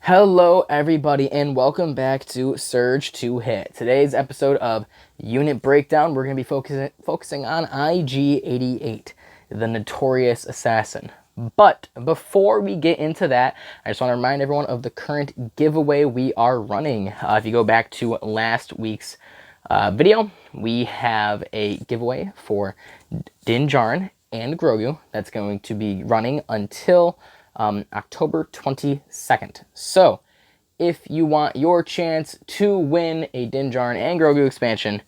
Hello everybody and welcome back to Surge to Hit. Today's episode of Unit Breakdown, we're going to be focusing on IG-88, the notorious assassin. But before we get into that, I just want to remind everyone of the current giveaway we are running. If you go back to last week's video, we have a giveaway for Djarin and GROGU that's going to be running until October 22nd. So, if you want your chance to win a Djarin and GROGU expansion,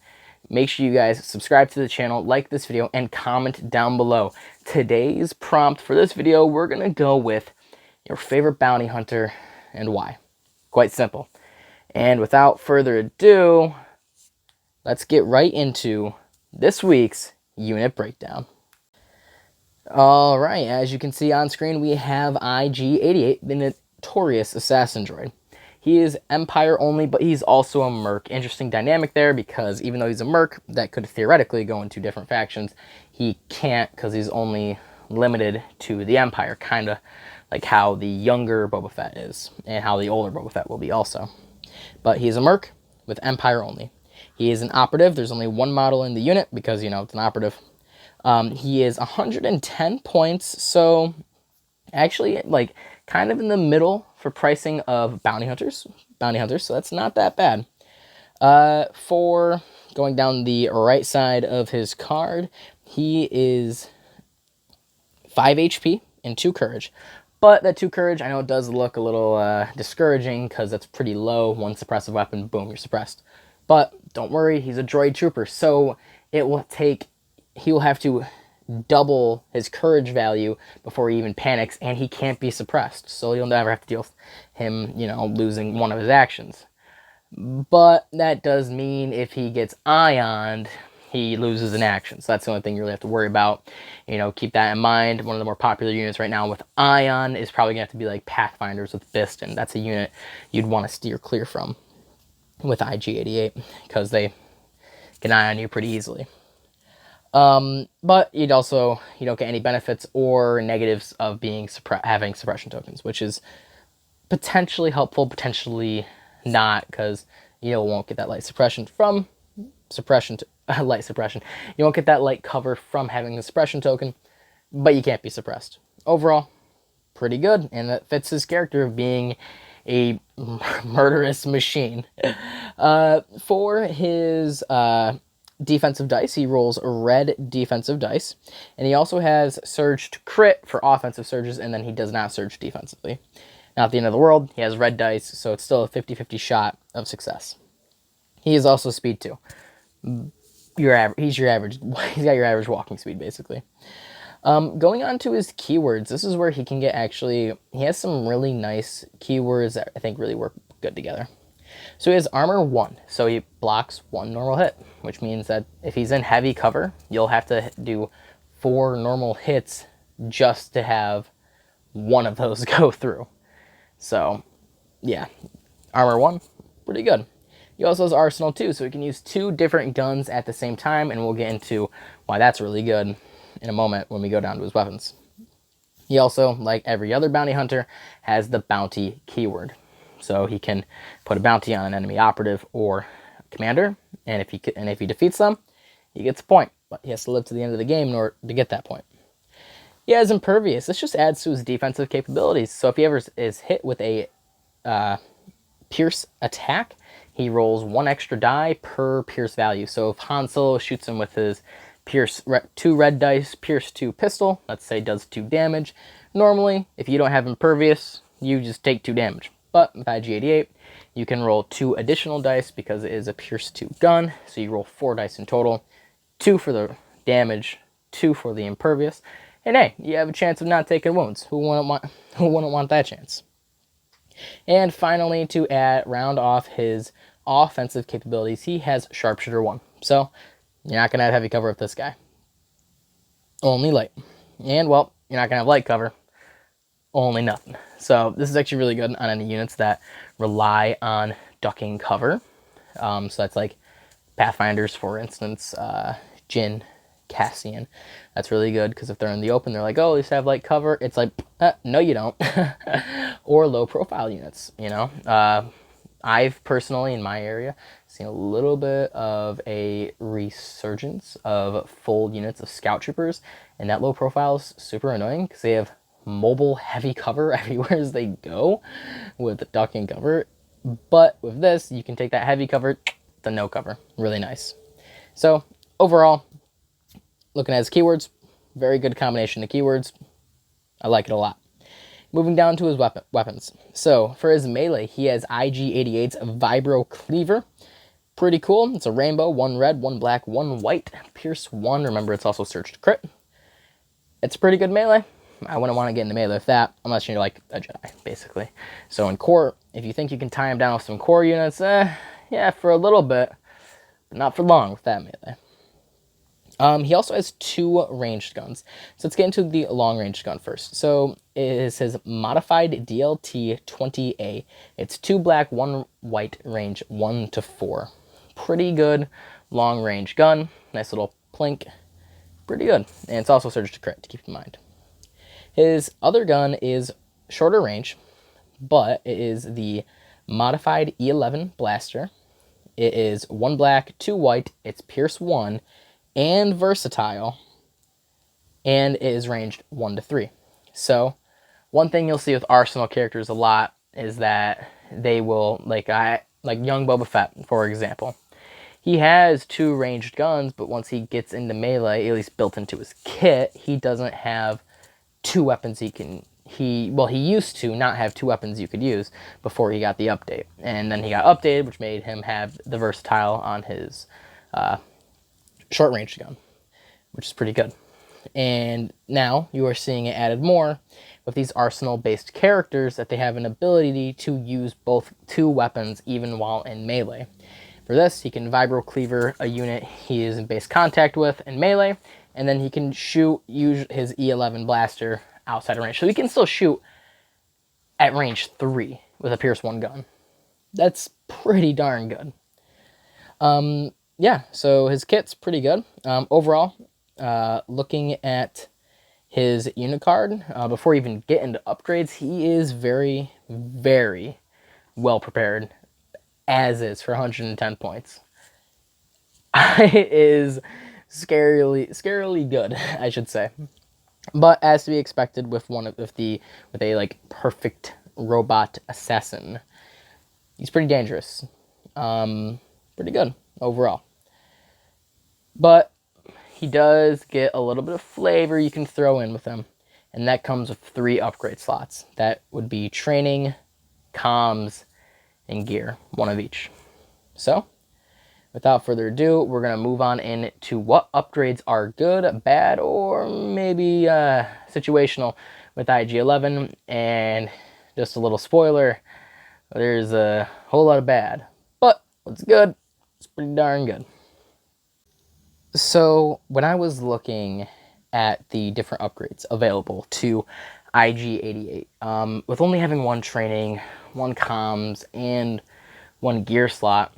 make sure you guys subscribe to the channel, like this video, and comment down below. Today's prompt for this video, we're going to go with your favorite bounty hunter and why. Quite simple. And without further ado, let's get right into this week's unit breakdown. Alright, as you can see on screen, we have IG-88, the notorious assassin droid. He is Empire only, but he's also a merc. Interesting dynamic there, because even though he's a merc that could theoretically go into different factions, he can't because he's only limited to the Empire, kind of like how the younger Boba Fett is, and how the older Boba Fett will be also. But he's a merc with Empire only. He is an operative. There's only one model in the unit because, you know, it's an operative. He is 110 points, so actually, like, kind of in the middle for pricing of bounty hunters, so that's not that bad. For going down the right side of his card, he is 5 HP and 2 courage. But that 2 courage, I know it does look a little discouraging because that's pretty low. One suppressive weapon, boom, you're suppressed. But don't worry, he's a droid trooper, so it will take... he will have to double his courage value before he even panics, and he can't be suppressed. So you'll never have to deal with him, you know, losing one of his actions. But that does mean if he gets ioned, he loses an action. So that's the only thing you really have to worry about. You know, keep that in mind. One of the more popular units right now with ion is probably going to have to be like Pathfinders with Biston. That's a unit you'd want to steer clear from with IG-88 because they can ion you pretty easily. But you don't get any benefits or negatives of being having suppression tokens, which is potentially helpful, potentially not, because you won't get that light suppression from light suppression. You won't get that light cover from having the suppression token, but you can't be suppressed. Overall, pretty good, and that fits his character of being a murderous machine. For his defensive dice, he rolls red defensive dice, and he also has surge to crit for offensive surges, and then he does not surge defensively. Not the end of the world. He has red dice, so it's still a 50-50 shot of success. He is also speed 2. He's your average. He's got your average walking speed, basically. Going on to his keywords, this is where he can get he has some really nice keywords that I think really work good together. So he has armor 1, so he blocks 1 normal hit, which means that if he's in heavy cover, you'll have to do 4 normal hits just to have one of those go through. So, yeah, armor 1, pretty good. He also has arsenal 2, so he can use 2 different guns at the same time, and we'll get into why that's really good in a moment when we go down to his weapons. He also, like every other bounty hunter, has the bounty keyword. So he can put a bounty on an enemy operative or commander, and if he defeats them, he gets a point. But he has to live to the end of the game in order to get that point. He has impervious. This just adds to his defensive capabilities. So if he ever is hit with a pierce attack, he rolls 1 extra die per pierce value. So if Han Solo shoots him with his pierce 2 red dice, pierce 2 pistol, let's say does 2 damage. Normally, if you don't have impervious, you just take 2 damage. But with IG-88, you can roll 2 additional dice because it is a Pierce 2 gun. So you roll 4 dice in total. 2 for the damage, 2 for the impervious. And hey, you have a chance of not taking wounds. Who wouldn't want that chance? And finally, to round off his offensive capabilities, he has Sharpshooter 1. So you're not going to have heavy cover with this guy. Only light. And, well, you're not going to have light cover. Only nothing. So this is actually really good on any units that rely on ducking cover. So that's like Pathfinders, for instance, Jin, Cassian. That's really good because if they're in the open, they're like, oh, at least I have light cover. It's like, no, you don't. or low profile units, you know. I've personally, in my area, seen a little bit of a resurgence of full units of scout troopers, and that low profile is super annoying because they have mobile heavy cover everywhere as they go with duck and cover. But with this, you can take that heavy cover to no cover. Really nice. So overall, looking at his keywords, very good combination of keywords. I like it a lot. Moving down to his weapons. So for his melee, he has IG-88's Vibro Cleaver. Pretty cool. It's a rainbow, 1 red, 1 black, 1 white, Pierce 1. Remember, it's also search to crit. It's a pretty good melee. I wouldn't want to get into melee with that, unless you're like a Jedi, basically. So in core, if you think you can tie him down with some core units, yeah, for a little bit, but not for long with that melee. He also has 2 ranged guns. So let's get into the long-range gun first. So it is his modified DLT-20A. It's 2 black, 1 white, range 1 to 4. Pretty good long-range gun. Nice little plink. Pretty good. And it's also surge to crit, to keep in mind. His other gun is shorter range, but it is the modified E11 blaster. It is 1 black, 2 white. It's Pierce 1. And versatile, and it is ranged 1 to 3. So one thing you'll see with Arsenal characters a lot is that they will, like young Boba Fett, for example. He has 2 ranged guns, but once he gets into melee, at least built into his kit, he doesn't have 2 weapons he used to not have 2 weapons you could use before he got the update. And then he got updated, which made him have the versatile on his short range gun, which is pretty good. And now you are seeing it added more with these Arsenal based characters that they have an ability to use both 2 weapons even while in melee. For this, he can vibro cleaver a unit he is in base contact with in melee, and then he can use his E11 blaster outside of range. So he can still shoot at range 3 with a Pierce 1 gun. That's pretty darn good. Yeah, so his kit's pretty good. Overall, looking at his unit card, before we even get into upgrades, he is very, very well prepared, as is, for 110 points. It is scarily good, I should say. But as to be expected with a like perfect robot assassin, he's pretty dangerous. Pretty good overall. But he does get a little bit of flavor you can throw in with him, and that comes with 3 upgrade slots. That would be training, comms, and gear, 1 of each. So without further ado, we're going to move on into what upgrades are good, bad, or maybe situational with IG-11. And just a little spoiler, there's a whole lot of bad, but what's good, it's pretty darn good. So when I was looking at the different upgrades available to IG-88, with only having 1 training, 1 comms, and 1 gear slot,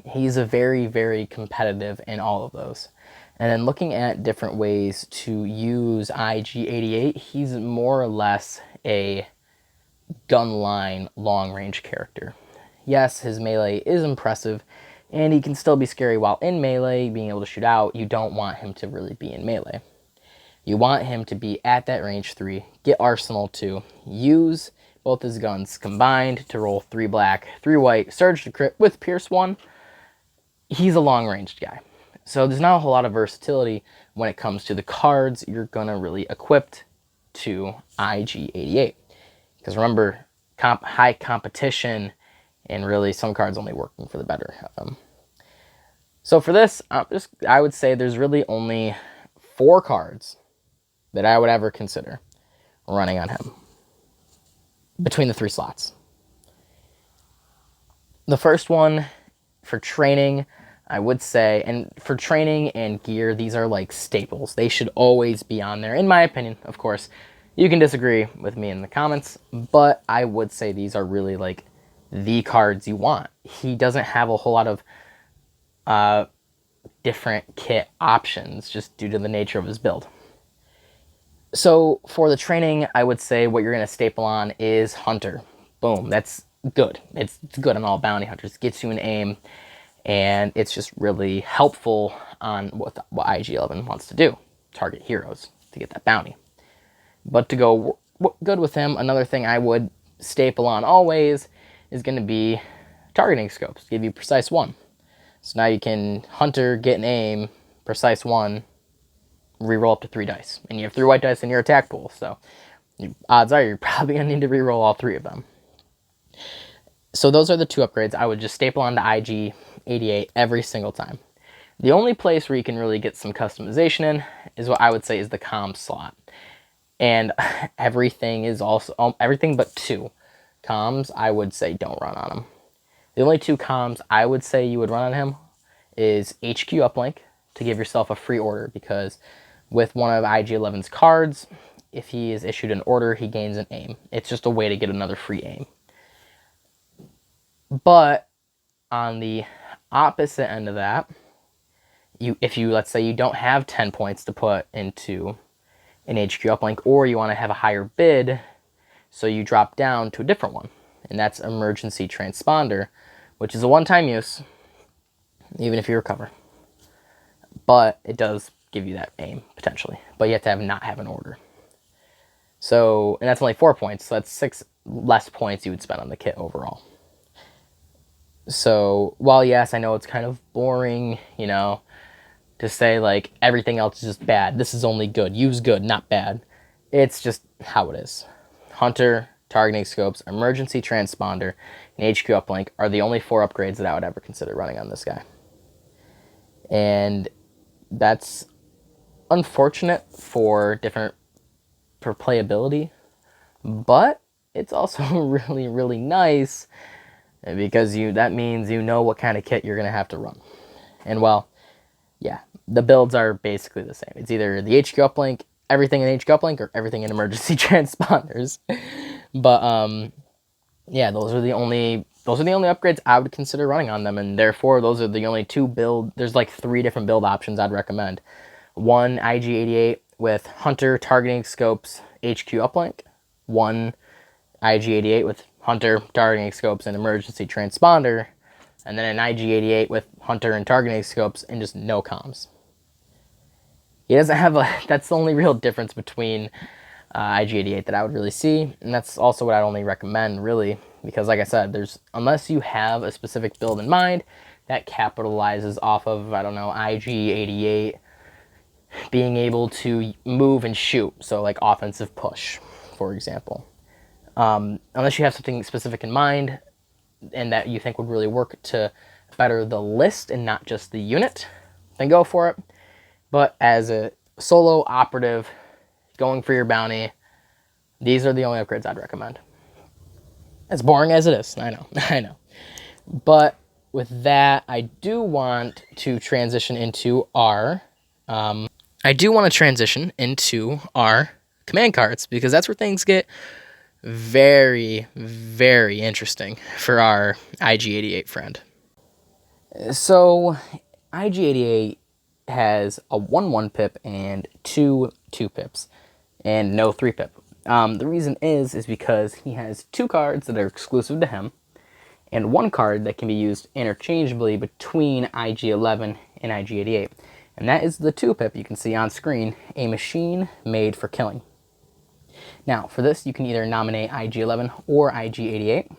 he's a very, very competitive in all of those. And then looking at different ways to use IG-88, he's more or less a gun line long-range character. Yes, his melee is impressive, and he can still be scary while in melee, being able to shoot out. You don't want him to really be in melee. You want him to be at that range 3, get Arsenal 2, use both his guns combined to roll 3 black, 3 white, surge to crit with Pierce 1. He's a long-ranged guy. So there's not a whole lot of versatility when it comes to the cards you're going to really equip to IG-88. Because remember, high competition, and really some cards only working for the better of them. So for this, I would say there's really only 4 cards that I would ever consider running on him between the 3 slots. The first one for training, I would say, and for training and gear, these are like staples. They should always be on there, in my opinion. Of course, you can disagree with me in the comments, but I would say these are really like the cards you want. He doesn't have a whole lot of different kit options just due to the nature of his build. So for the training, I would say what you're going to staple on is Hunter. Boom. That's good. It's good on all bounty hunters. It gets you an aim, and it's just really helpful on what IG-11 wants to do. Target heroes to get that bounty. But to go good with him, another thing I would staple on always is going to be targeting scopes. Give you precise 1. So now you can Hunter, get an aim, precise 1, reroll up to 3 dice. And you have 3 white dice in your attack pool, so odds are you're probably going to need to reroll all 3 of them. So those are the 2 upgrades. I would just staple onto IG-88 every single time. The only place where you can really get some customization in is what I would say is the comm slot. And everything is also, everything but 2 comms, I would say don't run on him. The only 2 comms I would say you would run on him is HQ uplink to give yourself a free order, because with one of IG-11's cards, if he is issued an order, he gains an aim. It's just a way to get another free aim. But on the opposite end of that, if you, let's say you don't have 10 points to put into an HQ uplink, or you want to have a higher bid, so you drop down to a different one, and that's emergency transponder, which is a one-time use, even if you recover. But it does give you that aim, potentially. But you have to not have an order. So, and that's only 4 points, so that's 6 less points you would spend on the kit overall. So, while yes, I know it's kind of boring, you know, to say, like, everything else is just bad. This is only good. Use good, not bad. It's just how it is. Hunter, targeting scopes, emergency transponder, and HQ uplink are the only 4 upgrades that I would ever consider running on this guy. And that's unfortunate for playability, but it's also really, really nice, because that means you know what kind of kit you're going to have to run. And well, yeah, the builds are basically the same. It's either the HQ uplink, everything in HQ uplink, or everything in emergency transponders. But yeah, those are the only upgrades I would consider running on them, and therefore those are the only 2 build. There's like 3 different build options I'd recommend. 1 IG-88 with Hunter, targeting scopes, HQ uplink. 1 IG-88 with Hunter, targeting scopes, and emergency transponder. And then an IG-88 with Hunter and targeting scopes and just no comms. He doesn't have that's the only real difference between IG-88 that I would really see. And that's also what I'd only recommend, really. Because like I said, unless you have a specific build in mind that capitalizes off of, I don't know, IG-88 being able to move and shoot. So like offensive push, for example. Unless you have something specific in mind and that you think would really work to better the list and not just the unit, then go for it. But as a solo operative going for your bounty, these are the only upgrades I'd recommend. As boring as it is, I know, I know. But with that, I do want to transition into our command cards, because that's where things get very, very interesting for our IG-88 friend. So, IG-88 has a 1/1 pip and 2 pips, and no 3 pip. The reason is because he has 2 cards that are exclusive to him, and 1 card that can be used interchangeably between IG-11 and IG-88. And that is the 2 pip you can see on screen, a machine made for killing. Now, for this, you can either nominate IG-11 or IG-88,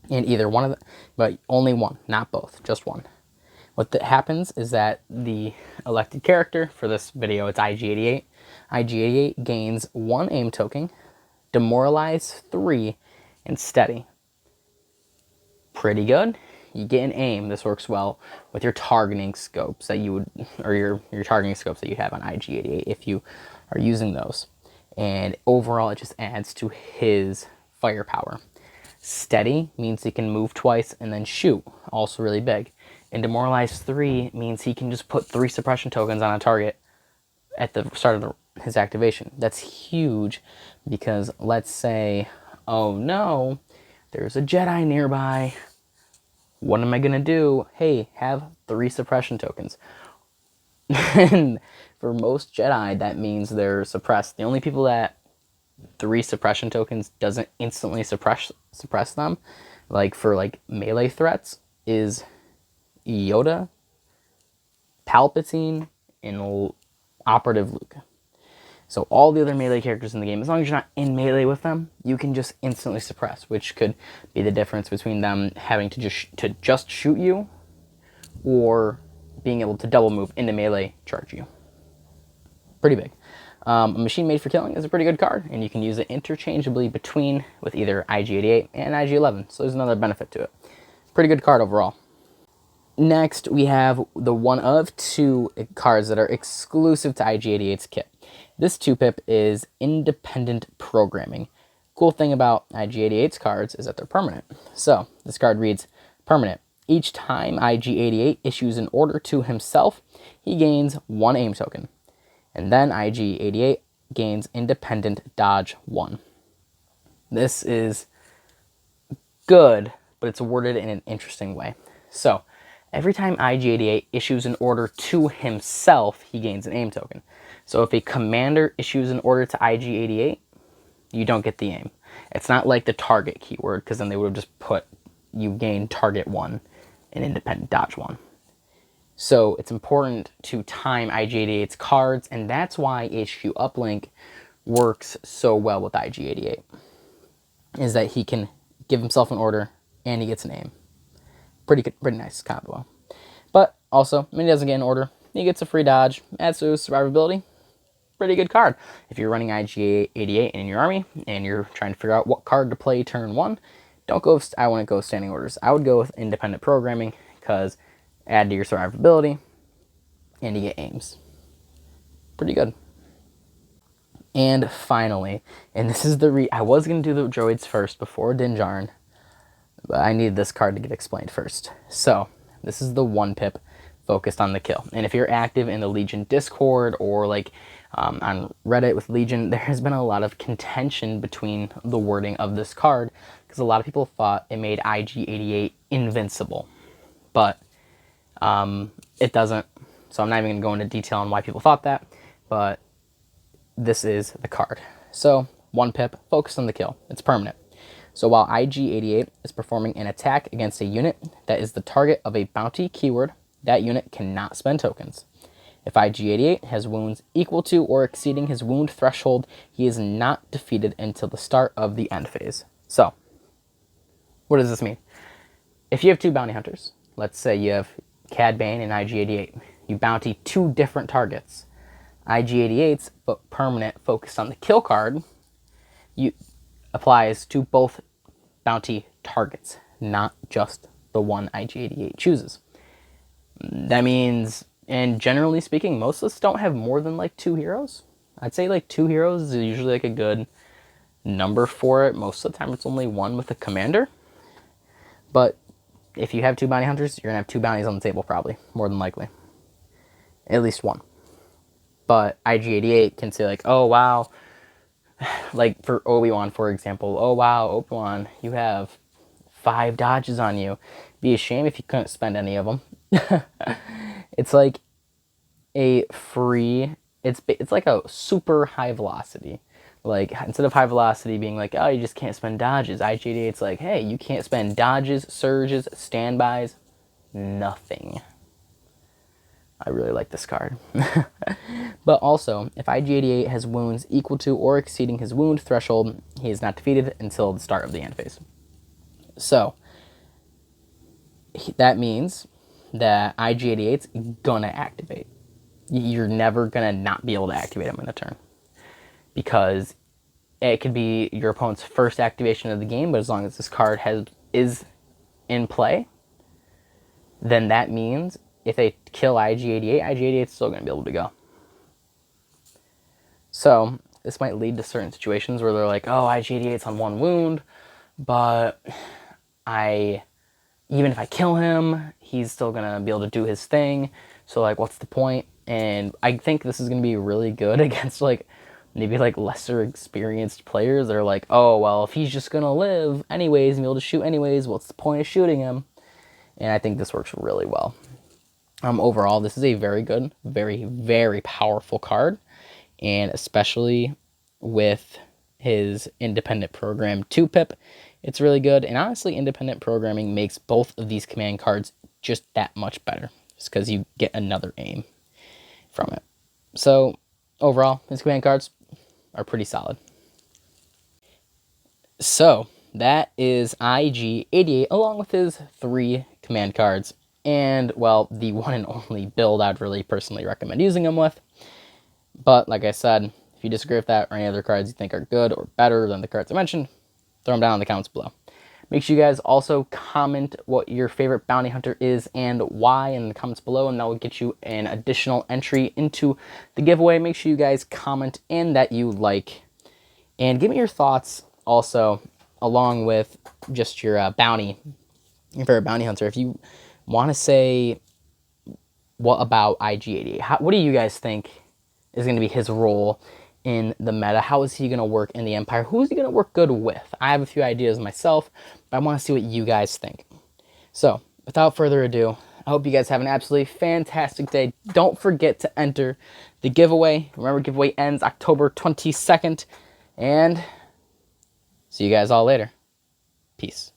and either one of them, but only one, not both, just one. What that happens is that the elected character, for this video, it's IG-88. IG-88 gains 1 aim token, demoralize 3, and steady. Pretty good. You get an aim. This works well with your targeting scopes that you would, or your targeting scopes that you have on IG-88 if you are using those. And overall, it just adds to his firepower. Steady means he can move twice and then shoot, also really big. And demoralize 3 means he can just put 3 suppression tokens on a target at the start of his activation. That's huge, because let's say, oh no, there's a Jedi nearby. What am I going to do? Hey, have 3 suppression tokens. And For most Jedi, that means they're suppressed. The only people that 3 suppression tokens doesn't instantly suppress them, like for like melee threats, is Yoda, Palpatine, and Operative Luke. So all the other melee characters in the game, as long as you're not in melee with them, you can just instantly suppress, which could be the difference between them having to just shoot you, or being able to double move into melee, charge you. Pretty big. A Machine Made for Killing is a pretty good card, and you can use it interchangeably with either IG-88 and IG-11, so there's another benefit to it. Pretty good card overall. Next, we have the one of 2 cards that are exclusive to IG-88's kit. This 2-pip is Independent Programming. Cool thing about IG-88's cards is that they're permanent. So, this card reads, permanent. Each time IG-88 issues an order to himself, he gains 1 aim token. And then IG-88 gains Independent Dodge 1. This is good, but it's worded in an interesting way. So, every time IG-88 issues an order to himself, he gains an aim token. So if a commander issues an order to IG-88, you don't get the aim. It's not like the target keyword, because then they would have just put you gain target 1 and independent dodge 1. So it's important to time IG-88's cards, and that's why HQ Uplink works so well with IG-88, is that he can give himself an order and he gets an aim. Pretty good, pretty nice combo. But also, when he doesn't get an order, he gets a free dodge, adds to his survivability. Pretty good card. If you're running IG-88 in your army and you're trying to figure out what card to play turn 1, I wouldn't go standing orders. I would go with independent programming, because add to your survivability and you get aims. Pretty good. And finally, and this is I was going to do the droids first before Djarin, but I needed this card to get explained first. So, this is the 1-pip focused on the kill. And if you're active in the Legion Discord or like on Reddit with Legion, there has been a lot of contention between the wording of this card, because a lot of people thought it made IG-88 invincible. But it doesn't. So I'm not even going to go into detail on why people thought that, but this is the card. So 1-pip, focused on the kill. It's permanent. So while IG-88 is performing an attack against a unit that is the target of a bounty keyword, that unit cannot spend tokens. If IG-88 has wounds equal to or exceeding his wound threshold, he is not defeated until the start of the end phase. So, what does this mean? If you have 2 bounty hunters, let's say you have Cad Bane and IG-88, you bounty 2 different targets. IG-88's permanent focused on the kill card applies to both bounty targets, not just the one IG-88 chooses. That means, and generally speaking, most of us don't have more than like 2 heroes. I'd say like 2 heroes is usually like a good number for it. Most of the time it's only 1 with a commander. But if you have 2 bounty hunters, you're going to have 2 bounties on the table probably, more than likely. At least 1. But IG-88 can say like, oh wow, like for Obi-Wan, for example, oh wow, Obi-Wan, you have 5 dodges on you. Be a shame if you couldn't spend any of them. It's like a free, it's like a super high velocity. Like, instead of high velocity being like, oh, you just can't spend dodges, IG-88's like, hey, you can't spend dodges, surges, standbys, nothing. I really like this card. But also, if IG-88 has wounds equal to or exceeding his wound threshold, he is not defeated until the start of the end phase. So, that means that IG-88's gonna activate. You're never gonna not be able to activate him in a turn, because it could be your opponent's first activation of the game, but as long as this card is in play, then that means if they kill IG-88, IG-88's still going to be able to go. So this might lead to certain situations where they're like, oh, IG-88's on 1 wound, but even if I kill him, he's still going to be able to do his thing. So like, what's the point? And I think this is going to be really good against like maybe like lesser experienced players that are like, oh, well, if he's just going to live anyways and be able to shoot anyways, what's the point of shooting him? And I think this works really well. Overall, this is a very good, very, very powerful card, and especially with his independent program 2-pip, it's really good. And honestly, independent programming makes both of these command cards just that much better, just because you get another aim from it. So overall, his command cards are pretty solid. So that is IG-88 along with his 3 command cards. And, well, the one and only build I'd really personally recommend using them with. But, like I said, if you disagree with that or any other cards you think are good or better than the cards I mentioned, throw them down in the comments below. Make sure you guys also comment what your favorite bounty hunter is and why in the comments below, and that will get you an additional entry into the giveaway. Make sure you guys comment and that you like. And give me your thoughts also, along with just your your favorite bounty hunter. If you want to say, what about IG-88? What do you guys think is going to be his role in the meta? How is he going to work in the Empire? Who is he going to work good with? I have a few ideas myself, but I want to see what you guys think. So, without further ado, I hope you guys have an absolutely fantastic day. Don't forget to enter the giveaway. Remember, giveaway ends October 22nd. And see you guys all later. Peace.